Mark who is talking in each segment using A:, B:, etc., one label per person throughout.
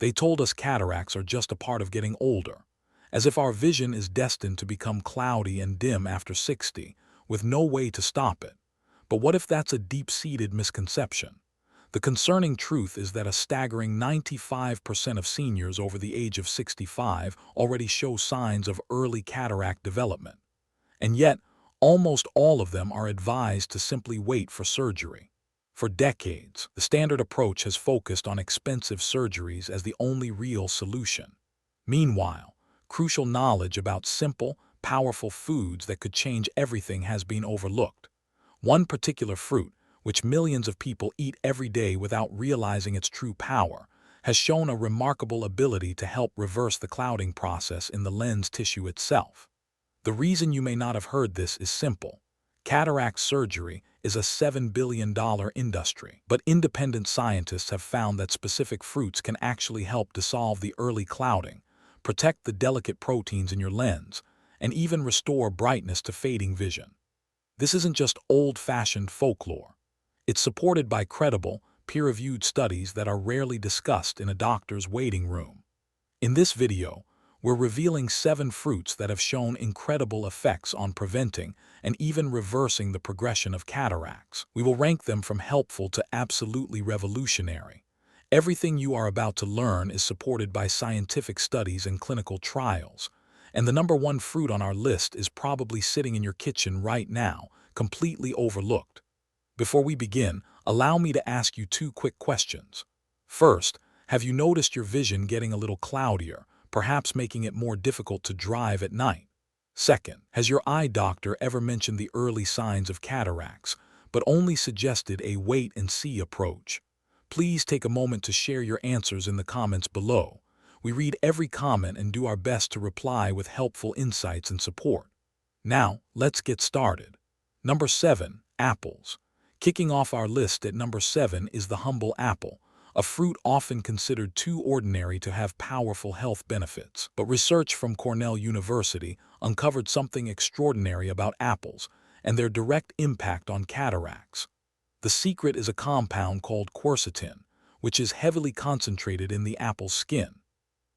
A: They told us cataracts are just a part of getting older, as if our vision is destined to become cloudy and dim after 60, with no way to stop it. But what if that's a deep-seated misconception? The concerning truth is that a staggering 95% of seniors over the age of 65 already show signs of early cataract development. And yet, almost all of them are advised to simply wait for surgery. For decades, the standard approach has focused on expensive surgeries as the only real solution. Meanwhile, crucial knowledge about simple, powerful foods that could change everything has been overlooked. One particular fruit, which millions of people eat every day without realizing its true power, has shown a remarkable ability to help reverse the clouding process in the lens tissue itself. The reason you may not have heard this is simple. Cataract surgery is a $7 billion industry, but independent scientists have found that specific fruits can actually help dissolve the early clouding, protect the delicate proteins in your lens, and even restore brightness to fading vision. This isn't just old-fashioned folklore. It's supported by credible, peer-reviewed studies that are rarely discussed in a doctor's waiting room. In this video, we're revealing 7 fruits that have shown incredible effects on preventing and even reversing the progression of cataracts. We will rank them from helpful to absolutely revolutionary. Everything you are about to learn is supported by scientific studies and clinical trials. And the number 1 fruit on our list is probably sitting in your kitchen right now, completely overlooked. Before we begin, allow me to ask you 2 quick questions. First, have you noticed your vision getting a little cloudier, perhaps making it more difficult to drive at night? Second, has your eye doctor ever mentioned the early signs of cataracts, but only suggested a wait-and-see approach? Please take a moment to share your answers in the comments below. We read every comment and do our best to reply with helpful insights and support. Now, let's get started. Number 7. Apples. Kicking off our list at number 7 is the humble apple, a fruit often considered too ordinary to have powerful health benefits. But research from Cornell University uncovered something extraordinary about apples and their direct impact on cataracts. The secret is a compound called quercetin, which is heavily concentrated in the apple's skin.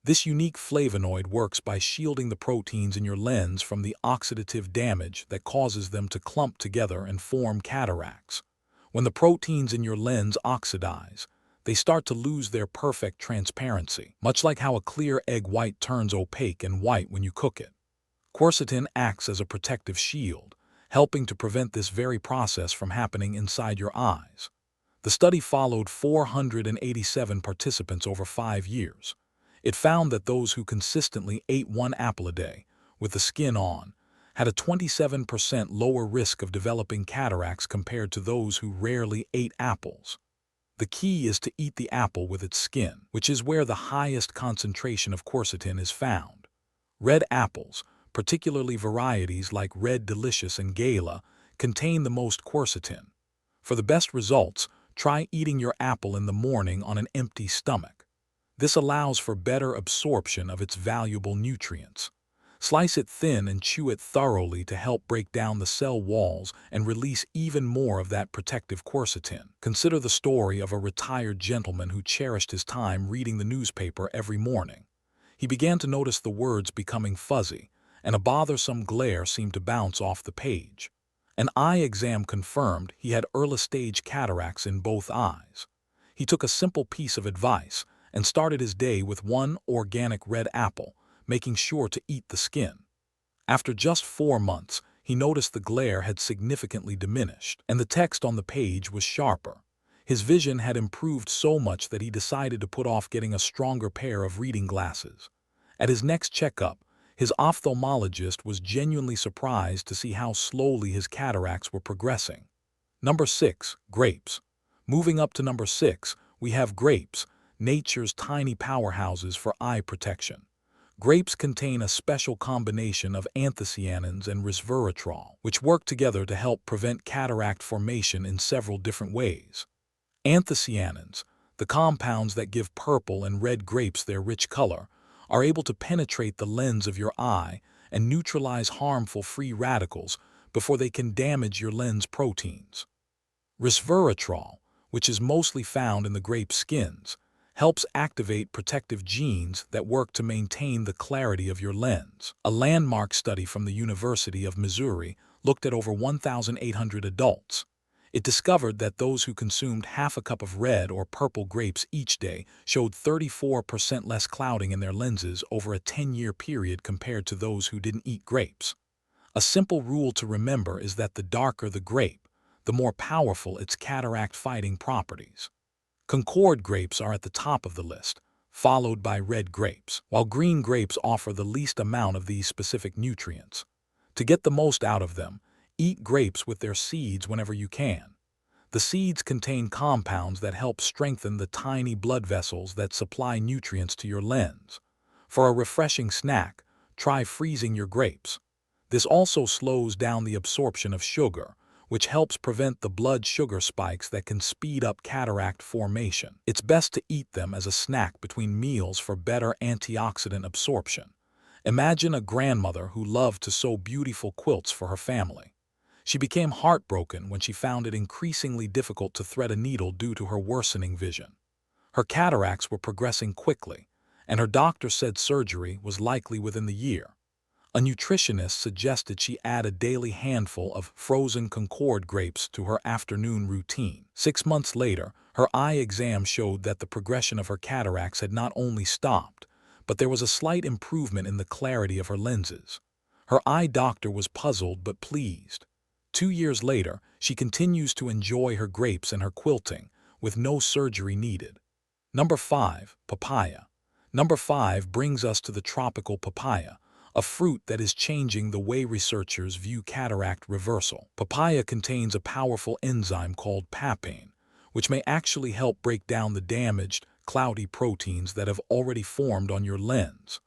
A: This unique flavonoid works by shielding the proteins in your lens from the oxidative damage that causes them to clump together and form cataracts. When the proteins in your lens oxidize, they start to lose their perfect transparency, much like how a clear egg white turns opaque and white when you cook it. Quercetin acts as a protective shield, helping to prevent this very process from happening inside your eyes. The study followed 487 participants over 5 years. It found that those who consistently ate 1 apple a day, with the skin on, had a 27% lower risk of developing cataracts compared to those who rarely ate apples. The key is to eat the apple with its skin, which is where the highest concentration of quercetin is found. Red apples, particularly varieties like Red Delicious and Gala, contain the most quercetin. For the best results, try eating your apple in the morning on an empty stomach. This allows for better absorption of its valuable nutrients. Slice it thin and chew it thoroughly to help break down the cell walls and release even more of that protective quercetin. Consider the story of a retired gentleman who cherished his time reading the newspaper every morning. He began to notice the words becoming fuzzy, and a bothersome glare seemed to bounce off the page. An eye exam confirmed he had early-stage cataracts in both eyes. He took a simple piece of advice and started his day with 1 organic red apple, making sure to eat the skin. After just 4 months, he noticed the glare had significantly diminished, and the text on the page was sharper. His vision had improved so much that he decided to put off getting a stronger pair of reading glasses. At his next checkup, his ophthalmologist was genuinely surprised to see how slowly his cataracts were progressing. Number 6. Grapes. Moving up to number 6, we have grapes, nature's tiny powerhouses for eye protection. Grapes contain a special combination of anthocyanins and resveratrol, which work together to help prevent cataract formation in several different ways. Anthocyanins, the compounds that give purple and red grapes their rich color, are able to penetrate the lens of your eye and neutralize harmful free radicals before they can damage your lens proteins. Resveratrol, which is mostly found in the grape skins, helps activate protective genes that work to maintain the clarity of your lens. A landmark study from the University of Missouri looked at over 1,800 adults. It discovered that those who consumed half a cup of red or purple grapes each day showed 34% less clouding in their lenses over a 10-year period compared to those who didn't eat grapes. A simple rule to remember is that the darker the grape, the more powerful its cataract-fighting properties. Concord grapes are at the top of the list, followed by red grapes, while green grapes offer the least amount of these specific nutrients. To get the most out of them, eat grapes with their seeds whenever you can. The seeds contain compounds that help strengthen the tiny blood vessels that supply nutrients to your lens. For a refreshing snack, try freezing your grapes. This also slows down the absorption of sugar, which helps prevent the blood sugar spikes that can speed up cataract formation. It's best to eat them as a snack between meals for better antioxidant absorption. Imagine a grandmother who loved to sew beautiful quilts for her family. She became heartbroken when she found it increasingly difficult to thread a needle due to her worsening vision. Her cataracts were progressing quickly, and her doctor said surgery was likely within the year. A nutritionist suggested she add a daily handful of frozen Concord grapes to her afternoon routine. 6 months later, her eye exam showed that the progression of her cataracts had not only stopped, but there was a slight improvement in the clarity of her lenses. Her eye doctor was puzzled but pleased. 2 years later, she continues to enjoy her grapes and her quilting, with no surgery needed. Number 5. Papaya. Number 5 brings us to the tropical papaya, a fruit that is changing the way researchers view cataract reversal. Papaya contains a powerful enzyme called papain, which may actually help break down the damaged, cloudy proteins that have already formed on your lens.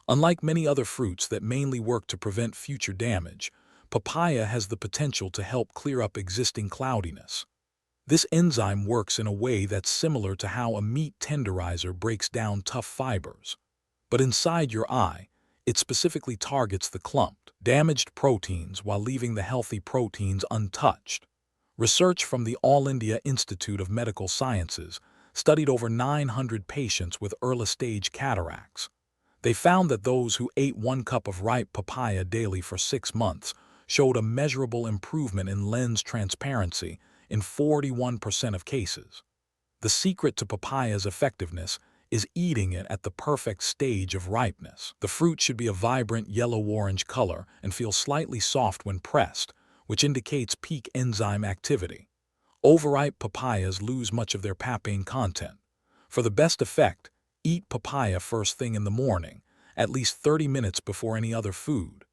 A: Unlike many other fruits that mainly work to prevent future damage, papaya has the potential to help clear up existing cloudiness. This enzyme works in a way that's similar to how a meat tenderizer breaks down tough fibers. But inside your eye, it specifically targets the clumped, damaged proteins while leaving the healthy proteins untouched. Research from the All India Institute of Medical Sciences studied over 900 patients with early-stage cataracts. They found that those who ate 1 cup of ripe papaya daily for 6 months showed a measurable improvement in lens transparency in 41% of cases. The secret to papaya's effectiveness is eating it at the perfect stage of ripeness. The fruit should be a vibrant yellow-orange color and feel slightly soft when pressed, which indicates peak enzyme activity. Overripe papayas lose much of their papain content. For the best effect, eat papaya first thing in the morning, at least 30 minutes before any other food.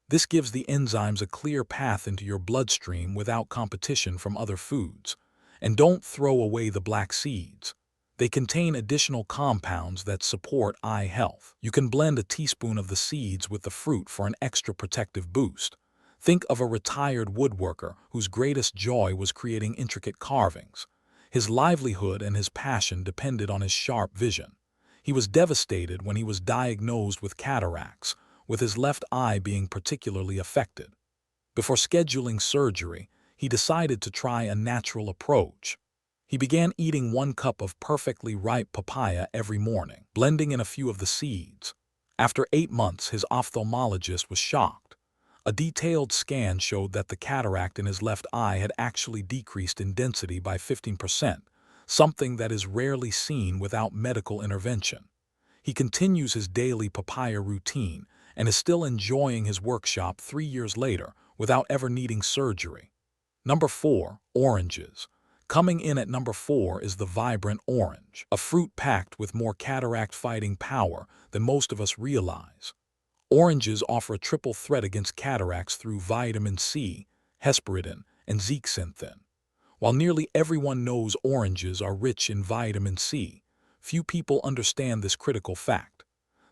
A: This gives the enzymes a clear path into your bloodstream without competition from other foods. And don't throw away the black seeds. They contain additional compounds that support eye health. You can blend a teaspoon of the seeds with the fruit for an extra protective boost. Think of a retired woodworker whose greatest joy was creating intricate carvings. His livelihood and his passion depended on his sharp vision. He was devastated when he was diagnosed with cataracts, with his left eye being particularly affected. Before scheduling surgery, he decided to try a natural approach. He began eating 1 cup of perfectly ripe papaya every morning, blending in a few of the seeds. After 8 months, his ophthalmologist was shocked. A detailed scan showed that the cataract in his left eye had actually decreased in density by 15%, something that is rarely seen without medical intervention. He continues his daily papaya routine and is still enjoying his workshop 3 years later without ever needing surgery. Number 4. Oranges. Coming in at number 4 is the vibrant orange, a fruit packed with more cataract-fighting power than most of us realize. Oranges offer a triple threat against cataracts through vitamin C, hesperidin, and zeaxanthin. While nearly everyone knows oranges are rich in vitamin C, few people understand this critical fact.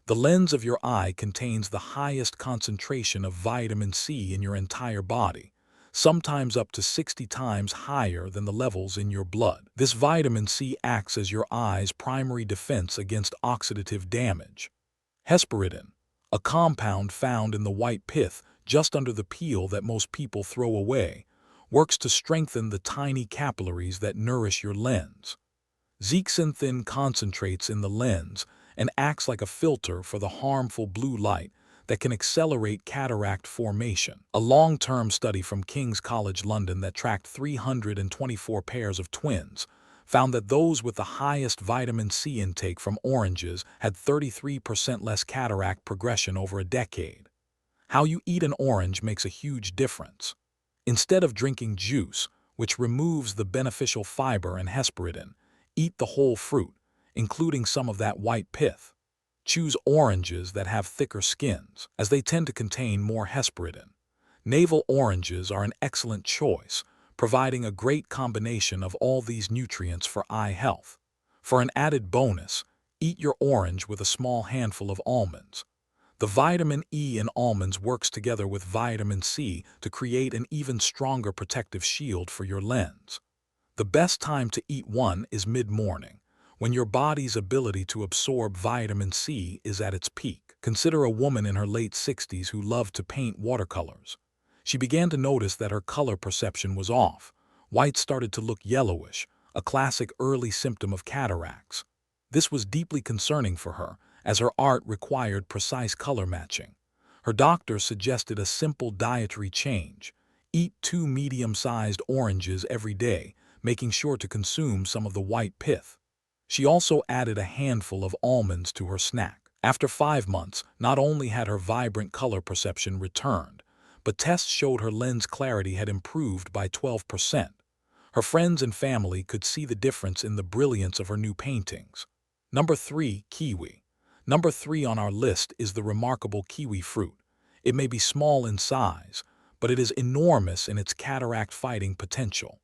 A: The lens of your eye contains the highest concentration of vitamin C in your entire body, sometimes up to 60 times higher than the levels in your blood. This vitamin C acts as your eye's primary defense against oxidative damage. Hesperidin, a compound found in the white pith just under the peel that most people throw away, works to strengthen the tiny capillaries that nourish your lens. Zeaxanthin concentrates in the lens and acts like a filter for the harmful blue light that can accelerate cataract formation. A long-term study from King's College London that tracked 324 pairs of twins found that those with the highest vitamin C intake from oranges had 33% less cataract progression over a decade. How you eat an orange makes a huge difference. Instead of drinking juice, which removes the beneficial fiber and hesperidin, eat the whole fruit, including some of that white pith. Choose oranges that have thicker skins, as they tend to contain more hesperidin. Navel oranges are an excellent choice, providing a great combination of all these nutrients for eye health. For an added bonus, eat your orange with a small handful of almonds. The vitamin E in almonds works together with vitamin C to create an even stronger protective shield for your lens. The best time to eat one is mid-morning, when your body's ability to absorb vitamin C is at its peak. Consider a woman in her late 60s who loved to paint watercolors. She began to notice that her color perception was off. White started to look yellowish, a classic early symptom of cataracts. This was deeply concerning for her, as her art required precise color matching. Her doctor suggested a simple dietary change. Eat 2 medium-sized oranges every day, making sure to consume some of the white pith. She also added a handful of almonds to her snack. After 5 months, not only had her vibrant color perception returned, but tests showed her lens clarity had improved by 12%. Her friends and family could see the difference in the brilliance of her new paintings. Number 3. Kiwi. Number 3 on our list is the remarkable kiwi fruit. It may be small in size, but it is enormous in its cataract-fighting potential.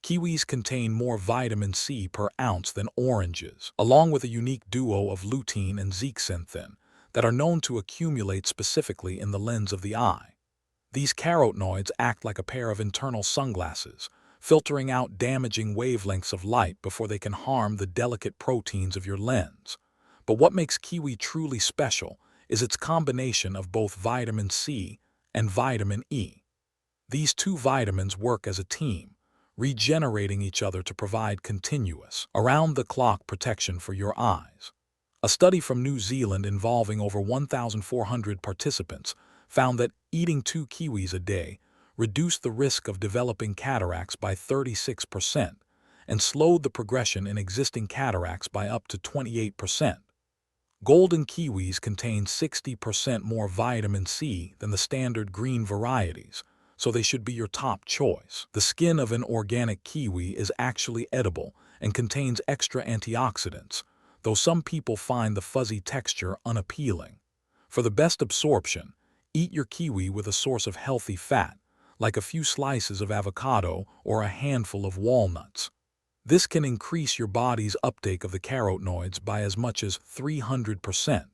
A: Kiwis contain more vitamin C per ounce than oranges, along with a unique duo of lutein and zeaxanthin that are known to accumulate specifically in the lens of the eye. These carotenoids act like a pair of internal sunglasses, filtering out damaging wavelengths of light before they can harm the delicate proteins of your lens. But what makes kiwi truly special is its combination of both vitamin C and vitamin E. These two vitamins work as a team, regenerating each other to provide continuous, around-the-clock protection for your eyes. A study from New Zealand involving over 1,400 participants found that eating 2 kiwis a day reduced the risk of developing cataracts by 36% and slowed the progression in existing cataracts by up to 28%. Golden kiwis contain 60% more vitamin C than the standard green varieties, so they should be your top choice. The skin of an organic kiwi is actually edible and contains extra antioxidants, though some people find the fuzzy texture unappealing. For the best absorption, eat your kiwi with a source of healthy fat, like a few slices of avocado or a handful of walnuts. This can increase your body's uptake of the carotenoids by as much as 300%.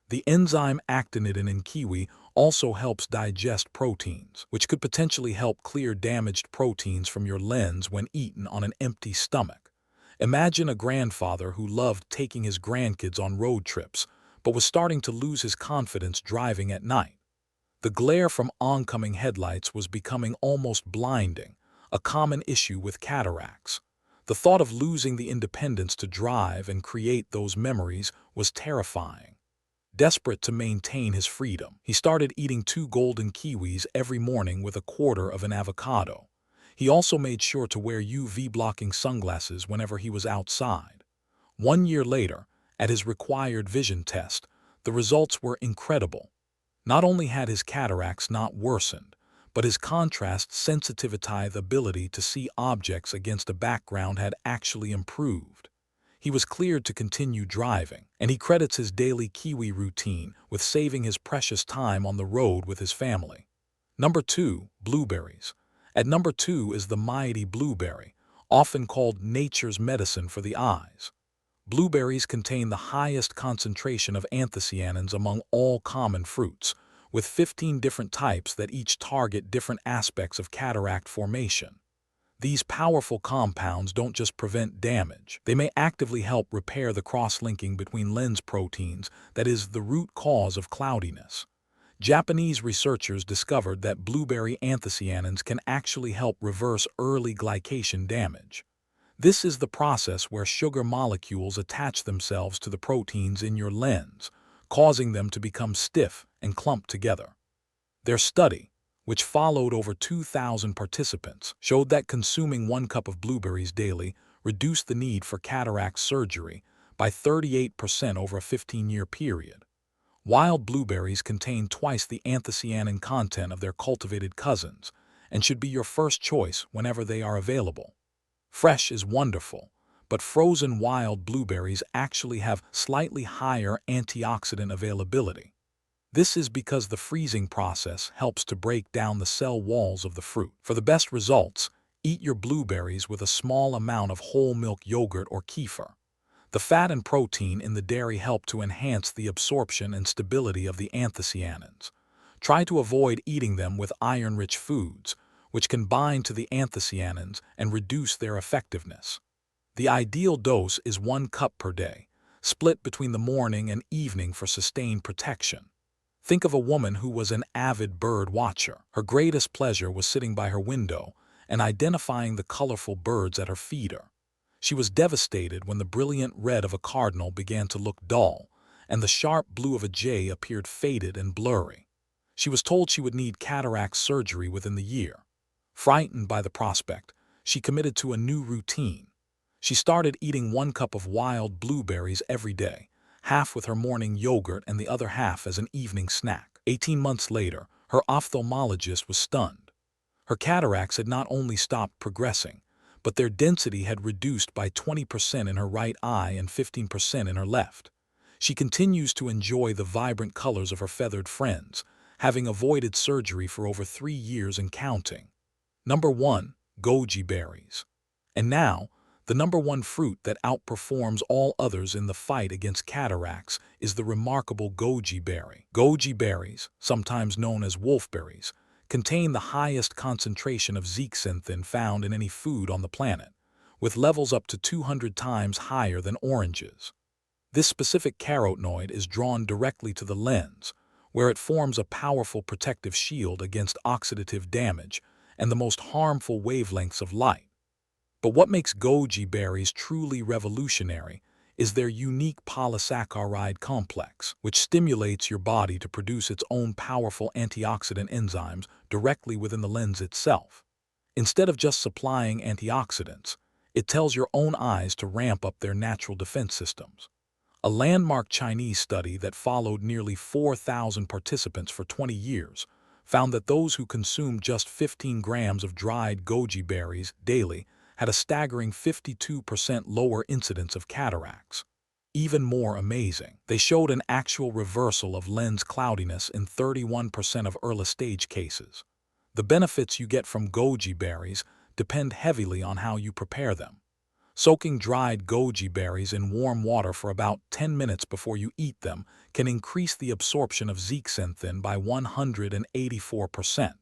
A: The enzyme actinidin in kiwi also helps digest proteins, which could potentially help clear damaged proteins from your lens when eaten on an empty stomach. Imagine a grandfather who loved taking his grandkids on road trips, but was starting to lose his confidence driving at night. The glare from oncoming headlights was becoming almost blinding, a common issue with cataracts. The thought of losing the independence to drive and create those memories was terrifying. Desperate to maintain his freedom, he started eating 2 golden kiwis every morning with a quarter of an avocado. He also made sure to wear UV-blocking sunglasses whenever he was outside. 1 year later, at his required vision test, the results were incredible. Not only had his cataracts not worsened, but his contrast sensitivity ability to see objects against a background had actually improved. He was cleared to continue driving, and he credits his daily kiwi routine with saving his precious time on the road with his family. Number 2. Blueberries. At number 2 is the mighty blueberry, often called nature's medicine for the eyes. Blueberries contain the highest concentration of anthocyanins among all common fruits, with 15 different types that each target different aspects of cataract formation. These powerful compounds don't just prevent damage, they may actively help repair the cross-linking between lens proteins that is the root cause of cloudiness. Japanese researchers discovered that blueberry anthocyanins can actually help reverse early glycation damage. This is the process where sugar molecules attach themselves to the proteins in your lens, causing them to become stiff and clump together. Their study, which followed over 2,000 participants, showed that consuming 1 cup of blueberries daily reduced the need for cataract surgery by 38% over a 15-year period. Wild blueberries contain twice the anthocyanin content of their cultivated cousins and should be your first choice whenever they are available. Fresh is wonderful, but frozen wild blueberries actually have slightly higher antioxidant availability. This is because the freezing process helps to break down the cell walls of the fruit. For the best results, eat your blueberries with a small amount of whole milk yogurt or kefir. The fat and protein in the dairy help to enhance the absorption and stability of the anthocyanins. Try to avoid eating them with iron-rich foods, which can bind to the anthocyanins and reduce their effectiveness. The ideal dose is 1 cup per day, split between the morning and evening for sustained protection. Think of a woman who was an avid bird watcher. Her greatest pleasure was sitting by her window and identifying the colorful birds at her feeder. She was devastated when the brilliant red of a cardinal began to look dull, and the sharp blue of a jay appeared faded and blurry. She was told she would need cataract surgery within the year. Frightened by the prospect, she committed to a new routine. She started eating 1 cup of wild blueberries every day, half with her morning yogurt and the other half as an evening snack. 18 months later, her ophthalmologist was stunned. Her cataracts had not only stopped progressing, but their density had reduced by 20% in her right eye and 15% in her left. She continues to enjoy the vibrant colors of her feathered friends, having avoided surgery for over 3 years and counting. Number 1. Goji berries. And now, the number 1 fruit that outperforms all others in the fight against cataracts is the remarkable goji berry. Goji berries, sometimes known as wolfberries, contain the highest concentration of zeaxanthin found in any food on the planet, with levels up to 200 times higher than oranges. This specific carotenoid is drawn directly to the lens, where it forms a powerful protective shield against oxidative damage and the most harmful wavelengths of light. But what makes goji berries truly revolutionary is their unique polysaccharide complex, which stimulates your body to produce its own powerful antioxidant enzymes directly within the lens itself. Instead of just supplying antioxidants, it tells your own eyes to ramp up their natural defense systems. A landmark Chinese study that followed nearly 4,000 participants for 20 years found that those who consumed just 15 grams of dried goji berries daily had a staggering 52% lower incidence of cataracts. Even more amazing, they showed an actual reversal of lens cloudiness in 31% of early-stage cases. The benefits you get from goji berries depend heavily on how you prepare them. Soaking dried goji berries in warm water for about 10 minutes before you eat them can increase the absorption of zeaxanthin by 184%.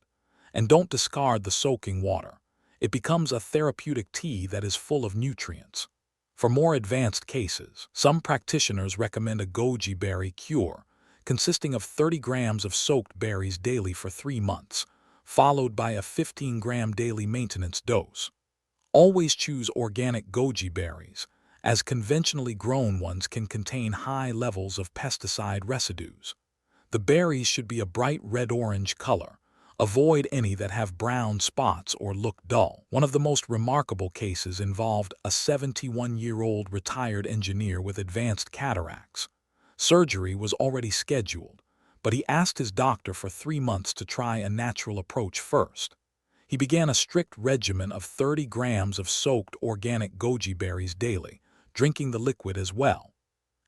A: And don't discard the soaking water. It becomes a therapeutic tea that is full of nutrients. For more advanced cases, some practitioners recommend a goji berry cure, consisting of 30 grams of soaked berries daily for 3 months, followed by a 15-gram daily maintenance dose. Always choose organic goji berries, as conventionally grown ones can contain high levels of pesticide residues. The berries should be a bright red-orange color. Avoid any that have brown spots or look dull. One of the most remarkable cases involved a 71-year-old retired engineer with advanced cataracts. Surgery was already scheduled, but he asked his doctor for 3 months to try a natural approach first. He began a strict regimen of 30 grams of soaked organic goji berries daily, drinking the liquid as well.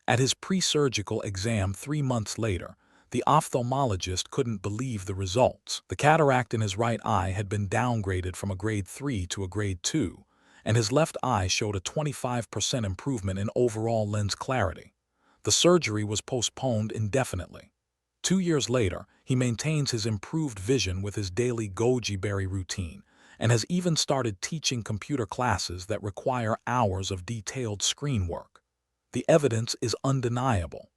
A: At his pre-surgical exam 3 months later, the ophthalmologist couldn't believe the results. The cataract in his right eye had been downgraded from a grade 3 to a grade 2, and his left eye showed a 25% improvement in overall lens clarity. The surgery was postponed indefinitely. 2 years later, he maintains his improved vision with his daily goji berry routine and has even started teaching computer classes that require hours of detailed screen work. The evidence is undeniable.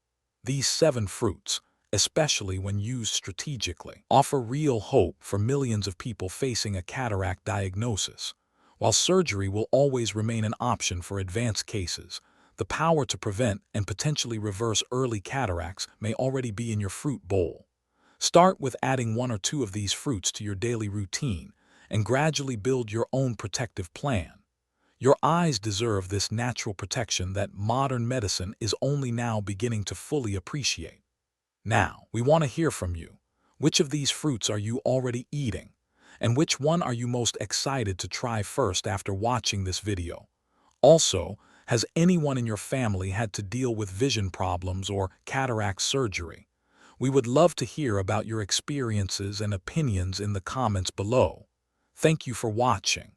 A: These 7 fruits, especially when used strategically, offer real hope for millions of people facing a cataract diagnosis, While surgery will always remain an option for advanced cases, the power to prevent and potentially reverse early cataracts may already be in your fruit bowl. Start with adding 1 or 2 of these fruits to your daily routine and gradually build your own protective plan. Your eyes deserve this natural protection that modern medicine is only now beginning to fully appreciate. Now, we want to hear from you. Which of these fruits are you already eating? And which one are you most excited to try first after watching this video? Also, has anyone in your family had to deal with vision problems or cataract surgery? We would love to hear about your experiences and opinions in the comments below. Thank you for watching.